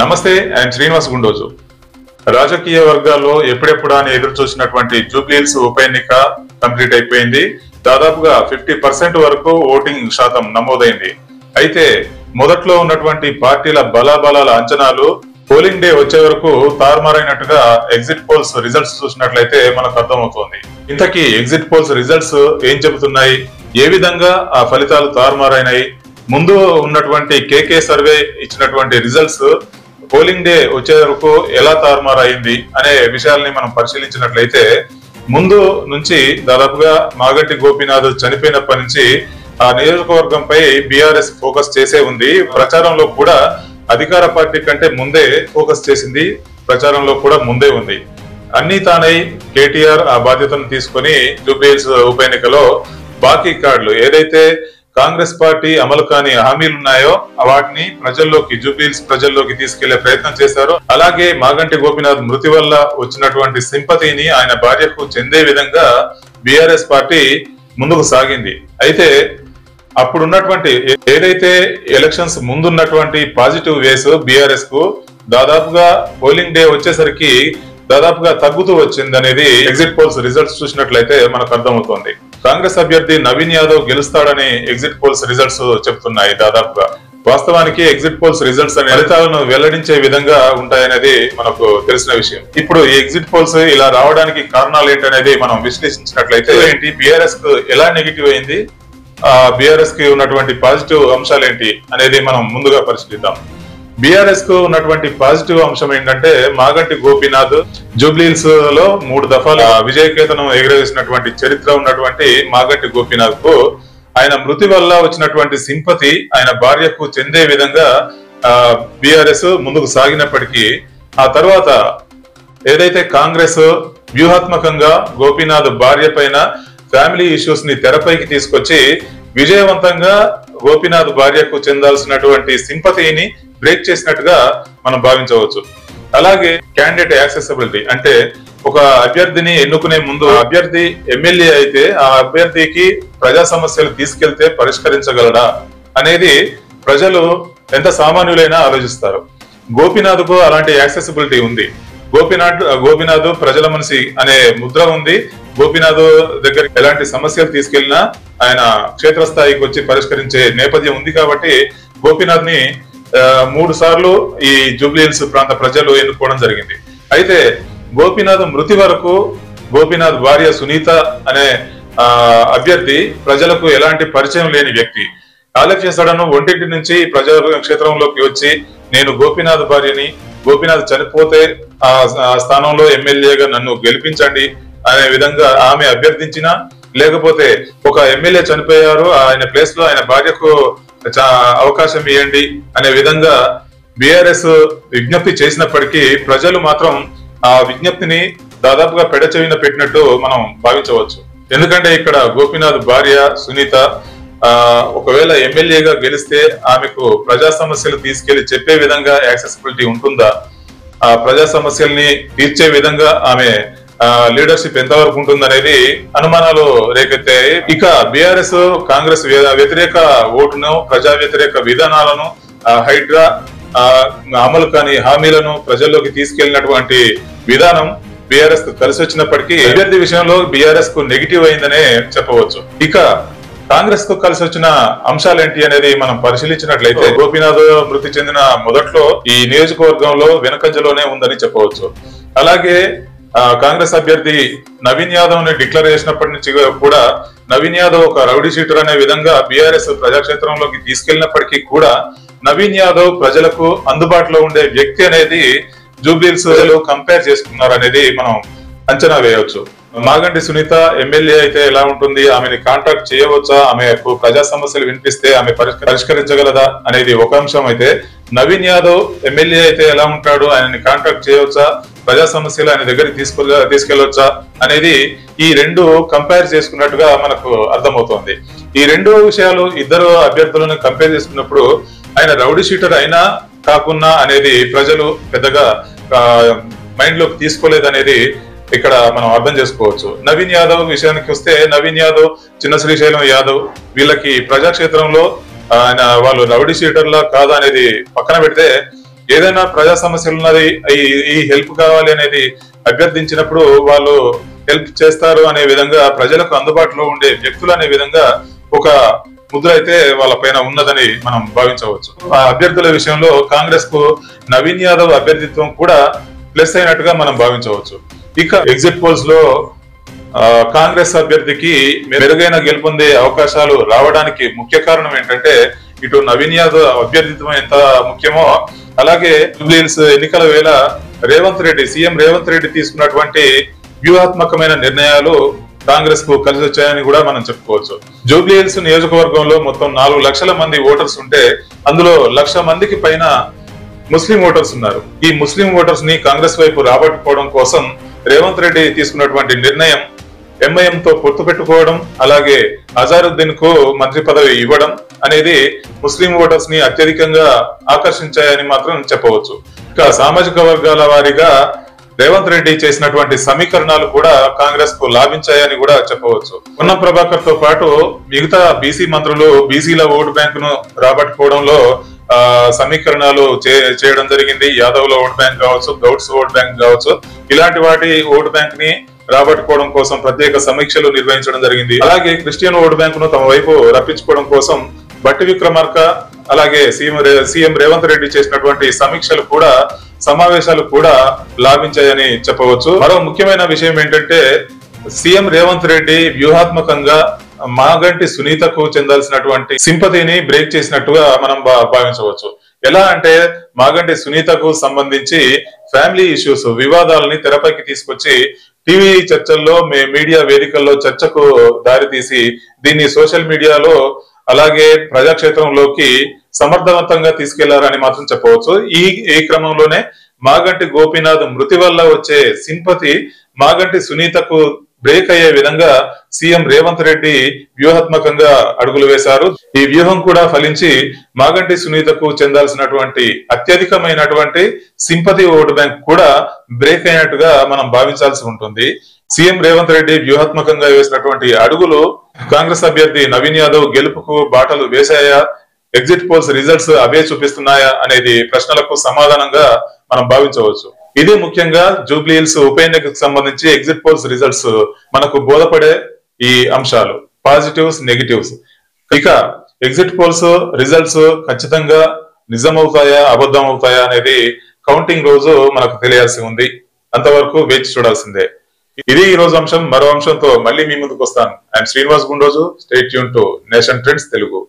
నమస్తే, ఐఎమ్ శ్రీనివాస్ గుండోజు. రాజకీయ వర్గాల్లో ఎప్పుడెప్పుడు అని ఎదురు చూసినటువంటి జూబ్లీహిల్స్ ఉప ఎన్నిక కంప్లీట్ అయిపోయింది. దాదాపుగా 50% వరకు ఓటింగ్ శాతం నమోదైంది. అయితే మొదట్లో ఉన్నటువంటి పార్టీల బలాబలాల అంచనాలు పోలింగ్ డే వచ్చే వరకు తారుమారైనట్టుగా ఎగ్జిట్ పోల్స్ రిజల్ట్స్ చూసినట్లయితే మనకు అర్థమవుతోంది. ఇంతకీ ఎగ్జిట్ పోల్స్ రిజల్ట్స్ ఏం చెబుతున్నాయి, ఏ విధంగా ఆ ఫలితాలు తారుమారైనాయి, ముందు ఉన్నటువంటి కేకే సర్వే ఇచ్చినటువంటి రిజల్ట్స్ పోలింగ్ డే వచ్చే వరకు ఎలా తారుమారైంది అనే విషయాల్ని మనం పరిశీలించినట్లయితే, ముందు నుంచి దాదాపుగా మాగంటి గోపీనాథ్ చనిపోయినప్పటి నుంచి ఆ నియోజకవర్గంపై బీఆర్ఎస్ ఫోకస్ చేసే ఉంది. ప్రచారంలో కూడా అధికార పార్టీ కంటే ముందే ఫోకస్ చేసింది, ప్రచారంలో కూడా ముందే ఉంది. అన్ని తానై కేటీఆర్ ఆ బాధ్యతను తీసుకొని జూబ్లీహిల్స్ ఉప ఎన్నికలో బాకీ కార్డులు ఏదైతే కాంగ్రెస్ పార్టీ అమలు కాని హామీలు ఉన్నాయో వాటిని ప్రజల్లోకి, జూబ్లీహిల్స్ ప్రజల్లోకి తీసుకెళ్లే ప్రయత్నం చేశారు. అలాగే మాగంటి గోపీనాథ్ మృతి వల్ల వచ్చినటువంటి సింపతిని ఆయన భార్యకు చెందే విధంగా బీఆర్ఎస్ పార్టీ ముందుకు సాగింది. అయితే అప్పుడున్నటువంటి ఏదైతే ఎలక్షన్స్ ముందున్నటువంటి పాజిటివ్ వేస్ బీఆర్ఎస్ కు దాదాపుగా పోలింగ్ డే వచ్చేసరికి దాదాపుగా తగ్గుతూ వచ్చింది అనేది ఎగ్జిట్ పోల్స్ రిజల్ట్స్ చూసినట్లయితే మనకు అర్థమవుతోంది. కాంగ్రెస్ అభ్యర్థి నవీన్ యాదవ్ గెలుస్తాడని ఎగ్జిట్ పోల్స్ రిజల్ట్స్ చెప్తున్నాయి. దాదాపుగా వాస్తవానికి ఎగ్జిట్ పోల్స్ రిజల్ట్స్ అనే ఫలితాలను వెల్లడించే విధంగా ఉంటాయనేది మనకు తెలిసిన విషయం. ఇప్పుడు ఈ ఎగ్జిట్ పోల్స్ ఇలా రావడానికి కారణాలు ఏంటనేది మనం విశ్లేషించినట్లయితే, ఏంటి బీఆర్ఎస్ కు ఎలా నెగిటివ్ అయింది, బీఆర్ఎస్ కి ఉన్నటువంటి పాజిటివ్ అంశాలు ఏంటి అనేది మనం ముందుగా పరిశీలిద్దాం. బీఆర్ఎస్ కు ఉన్నటువంటి పాజిటివ్ అంశం ఏంటంటే, మాగంటి గోపీనాథ్ జూబ్లీహిల్స్ లో 3 దఫాలు విజయకేతనం ఎగురవేసినటువంటి చరిత్ర ఉన్నటువంటి మాగంటి గోపీనాథ్ కు ఆయన మృతి వల్ల వచ్చినటువంటి సింపతి ఆయన భార్యకు చెందే విధంగా బీఆర్ఎస్ ముందుకు సాగినప్పటికీ, ఆ తర్వాత ఏదైతే కాంగ్రెస్ వ్యూహాత్మకంగా గోపీనాథ్ భార్య పైన ఫ్యామిలీ ఇష్యూస్ ని తెరపైకి తీసుకొచ్చి విజయవంతంగా గోపీనాథ్ భార్యకు చెందాల్సినటువంటి సింపతిని బ్రేక్ చేసినట్టుగా మనం భావించవచ్చు. అలాగే క్యాండిడేట్ యాక్సెసిబిలిటీ అంటే, ఒక అభ్యర్థిని ఎన్నుకునే ముందు అభ్యర్థి ఎమ్మెల్యే అయితే ఆ అభ్యర్థికి ప్రజా సమస్యలు తీసుకెళ్తే పరిష్కరించగలడా అనేది ప్రజలు ఎంత సామాన్యులైనా ఆలోచిస్తారు. గోపీనాథ్ కు అలాంటి యాక్సెసిబిలిటీ ఉంది. గోపీనాథ్ ప్రజల మనిషి అనే ముద్ర ఉంది. గోపీనాథ్ దగ్గర ఎలాంటి సమస్యలు తీసుకెళ్లినా ఆయన క్షేత్రస్థాయికి వచ్చి పరిష్కరించే నేపథ్యం ఉంది. కాబట్టి గోపీనాథ్ ని 3 సార్లు ఈ జూబ్లీహిల్స్ ప్రాంత ప్రజలు ఎన్నుకోవడం జరిగింది. అయితే గోపీనాథ్ మృతి వరకు గోపీనాథ్ భార్య సునీత అనే అభ్యర్థి ప్రజలకు ఎలాంటి పరిచయం లేని వ్యక్తి. ఆలక్ష్య సడను ఒంటింటి నుంచి ప్రజా క్షేత్రంలోకి వచ్చి, నేను గోపీనాథ్ భార్యని, గోపీనాథ్ చనిపోతే ఆ స్థానంలో ఎమ్మెల్యేగా నన్ను గెలిపించండి అనే విధంగా ఆమె అభ్యర్థించినా, లేకపోతే ఒక ఎమ్మెల్యే చనిపోయారు, ఆయన ప్లేస్ లో ఆయన భార్యకు అవకాశం ఇవ్వండి అనే విధంగా బీఆర్ఎస్ విజ్ఞప్తి చేసినప్పటికీ ప్రజలు మాత్రం ఆ విజ్ఞప్తిని దాదాపుగా పెడచెవిన పెట్టినట్టు మనం భావించవచ్చు. ఎందుకంటే ఇక్కడ గోపీనాథ్ భార్య సునీత ఒకవేళ ఎమ్మెల్యేగా గెలిస్తే ఆమెకు ప్రజా సమస్యలు తీసుకెళ్లి చెప్పే విధంగా యాక్సెసిబిలిటీ ఉంటుందా, ఆ ప్రజా సమస్యల్ని తీర్చే విధంగా ఆమె లీడర్షిప్ ఎంతవరకు ఉంటుందనేది అనుమానాలు రేకెత్తాయి. ఇక బీఆర్ఎస్ కాంగ్రెస్ వ్యతిరేక ఓటును, ప్రజా వ్యతిరేక విధానాలను, హైడ్రా అమలు కాని హామీలను ప్రజల్లోకి తీసుకెళ్లినటువంటి విధానం బీఆర్ఎస్ కు కలిసి వచ్చినప్పటికీ అభ్యర్థి విషయంలో బీఆర్ఎస్ కు నెగిటివ్ అయిందనే చెప్పవచ్చు. ఇక కాంగ్రెస్ కు కలిసి వచ్చిన అంశాలు ఏంటి అనేది మనం పరిశీలించినట్లయితే, గోపీనాథ్ మృతి చెందిన మొదట్లో ఈ నియోజకవర్గంలో వెనకంజలోనే ఉందని చెప్పవచ్చు. అలాగే కాంగ్రెస్ అభ్యర్థి నవీన్ యాదవ్ ని డిక్లేర్ చేసినప్పటి నుంచి కూడా నవీన్ యాదవ్ ఒక రౌడీ షీటర్ అనే విధంగా బీఆర్ఎస్ ప్రజాక్షేత్రంలోకి తీసుకెళ్లినప్పటికీ కూడా నవీన్ యాదవ్ ప్రజలకు అందుబాటులో ఉండే వ్యక్తి అనేది జూబ్లీహిల్స్ ప్రజలు కంపేర్ చేసుకున్నారు అనేది మనం అంచనా వేయవచ్చు. మాగంటి సునీత ఎమ్మెల్యే అయితే ఎలా ఉంటుంది, ఆమెని కాంటాక్ట్ చేయవచ్చా, ఆమెకు ప్రజా సమస్యలు వినిపిస్తే ఆమె పరిష్కరించగలదా అనేది ఒక అంశం అయితే, నవీన్ యాదవ్ ఎమ్మెల్యే అయితే ఎలా ఉంటాడు, ఆయనని కాంటాక్ట్ చేయవచ్చా, ప్రజా సమస్యలు ఆయన దగ్గరికి తీసుకెళ్లొచ్చా అనేది ఈ 2 కంపేర్ చేసుకున్నట్టుగా మనకు అర్థమవుతోంది. ఈ 2 విషయాలు ఇద్దరు అభ్యర్థులను కంపేర్ చేసుకున్నప్పుడు ఆయన రౌడీ షీటర్ అయినా కాకున్నా అనేది ప్రజలు పెద్దగా మైండ్ లోకి తీసుకోలేదనేది ఇక్కడ మనం అర్థం చేసుకోవచ్చు. నవీన్ యాదవ్ విషయానికి వస్తే, నవీన్ యాదవ్, చిన్న శ్రీశైలం యాదవ్ వీళ్ళకి ప్రజాక్షేత్రంలో ఆయన వాళ్ళు రౌడీ షీటర్లా కాదా అనేది పక్కన పెడితే, ఏదైనా ప్రజా సమస్యలు ఉన్నది, ఈ హెల్ప్ కావాలి అనేది అభ్యర్థించినప్పుడు వాళ్ళు హెల్ప్ చేస్తారు అనే విధంగా, ప్రజలకు అందుబాటులో ఉండే వ్యక్తులు అనే విధంగా ఒక ముద్ర అయితే వాళ్ళ పైన ఉన్నదని మనం భావించవచ్చు. ఆ అభ్యర్థుల విషయంలో కాంగ్రెస్ కు నవీన్ యాదవ్ అభ్యర్థిత్వం కూడా ప్లస్ అయినట్టుగా మనం భావించవచ్చు. ఇక ఎగ్జిట్ పోల్స్ లో కాంగ్రెస్ అభ్యర్థికి మెరుగైన గెలుపొందే అవకాశాలు రావడానికి ముఖ్య కారణం ఏంటంటే, ఇటు నవీన్ యాదవ్ అభ్యర్థిత్వం ఎంత ముఖ్యమో అలాగే జూబ్లీహిల్స్ ఎన్నికల వేళ సీఎం రేవంత్ రెడ్డి తీసుకున్నటువంటి వ్యూహాత్మకమైన నిర్ణయాలు కాంగ్రెస్ కు కలిసి వచ్చాయని కూడా మనం చెప్పుకోవచ్చు. జూబ్లీహిల్స్ నియోజకవర్గంలో మొత్తం 4 లక్షల మంది ఓటర్స్ ఉంటే అందులో 1,00,000 మందికి పైన ముస్లిం ఓటర్స్ ఉన్నారు. ఈ ముస్లిం ఓటర్స్ ని కాంగ్రెస్ వైపు రాబట్టుకోవడం కోసం రేవంత్ రెడ్డి తీసుకున్నటువంటి నిర్ణయం ఎంఐఎం తో పొత్తు పెట్టుకోవడం, అలాగే అజారుద్దీన్ కు మంత్రి పదవి ఇవ్వడం అనేది ముస్లిం ఓటర్స్ ని అత్యధికంగా ఆకర్షించాయని మాత్రం చెప్పవచ్చు. ఇక సామాజిక వర్గాల వారీగా రేవంత్ రెడ్డి చేసినటువంటి సమీకరణాలు కూడా కాంగ్రెస్ కు లాభించాయని కూడా చెప్పవచ్చు. పొన్నం ప్రభాకర్ తో పాటు మిగతా బీసీ మంత్రులు బీసీల ఓటు బ్యాంకును రాబట్టుకోవడంలో సమీకరణాలు చేయడం జరిగింది. యాదవ్ల ఓటు బ్యాంక్ కావచ్చు, గౌడ్స్ ఓటు బ్యాంక్ కావచ్చు, ఇలాంటి వాటి ఓటు బ్యాంక్ ని రాబట్టుకోవడం కోసం ప్రత్యేక సమీక్షలు నిర్వహించడం జరిగింది. అలాగే క్రిస్టియన్ ఓటు బ్యాంకును తమ వైపు రప్పించుకోవడం కోసం బట్టి విక్రమార్క అలాగే సీఎం రేవంత్ రెడ్డి చేసినటువంటి సమావేశాలు కూడా లాభించాయని చెప్పవచ్చు. మరో ముఖ్యమైన విషయం ఏంటంటే, సీఎం రేవంత్ రెడ్డి వ్యూహాత్మకంగా మాగంటి సునీతకు చెందాల్సినటువంటి సింపతిని బ్రేక్ చేసినట్టుగా మనం భావించవచ్చు. ఎలా అంటే, మాగంటి సునీతకు సంబంధించి ఫ్యామిలీ ఇష్యూస్, వివాదాలని తెరపైకి తీసుకొచ్చి టీవీ చర్చల్లో, మీడియా వేదికల్లో చర్చకు దారితీసి దీన్ని సోషల్ మీడియాలో అలాగే ప్రజాక్షేత్రంలోకి సమర్థవంతంగా తీసుకెళ్లారని మాత్రం చెప్పవచ్చు. ఈ క్రమంలోనే మాగంటి గోపీనాథ్ మృతి వల్ల వచ్చే సింపతి మాగంటి సునీతకు బ్రేక్ అయ్యే విధంగా సీఎం రేవంత్ రెడ్డి వ్యూహాత్మకంగా అడుగులు వేశారు. ఈ వ్యూహం కూడా ఫలించి మాగంటి సునీతకు చెందాల్సినటువంటి అత్యధికమైనటువంటి సింపతి ఓటు బ్యాంక్ కూడా బ్రేక్ అయినట్టుగా మనం భావించాల్సి ఉంటుంది. సీఎం రేవంత్ రెడ్డి వ్యూహాత్మకంగా వేసినటువంటి అడుగులు కాంగ్రెస్ అభ్యర్థి నవీన్ యాదవ్ గెలుపుకు బాటలు వేశాయా, ఎగ్జిట్ పోల్స్ రిజల్ట్స్ అవే చూపిస్తున్నాయా అనేది ప్రశ్నలకు సమాధానంగా మనం భావించవచ్చు. ఇది ముఖ్యంగా జూబ్లీహిల్స్ ఉప ఎన్నికకు సంబంధించి ఎగ్జిట్ పోల్స్ రిజల్ట్స్ మనకు బోధపడే ఈ అంశాలు, పాజిటివ్స్, నెగిటివ్స్. ఇక ఎగ్జిట్ పోల్స్ రిజల్ట్స్ ఖచ్చితంగా నిజమవుతాయా, అబద్ధం అవుతాయా అనేది కౌంటింగ్ రోజు మనకు తెలియాల్సి ఉంది. అంతవరకు వేచి చూడాల్సిందే. ఇది ఈ రోజు అంశం. మరో అంశంతో మళ్ళీ మీ ముందుకు వస్తాను. I'm Srinivas Gundoju. Stay tune to nation trends Telugu.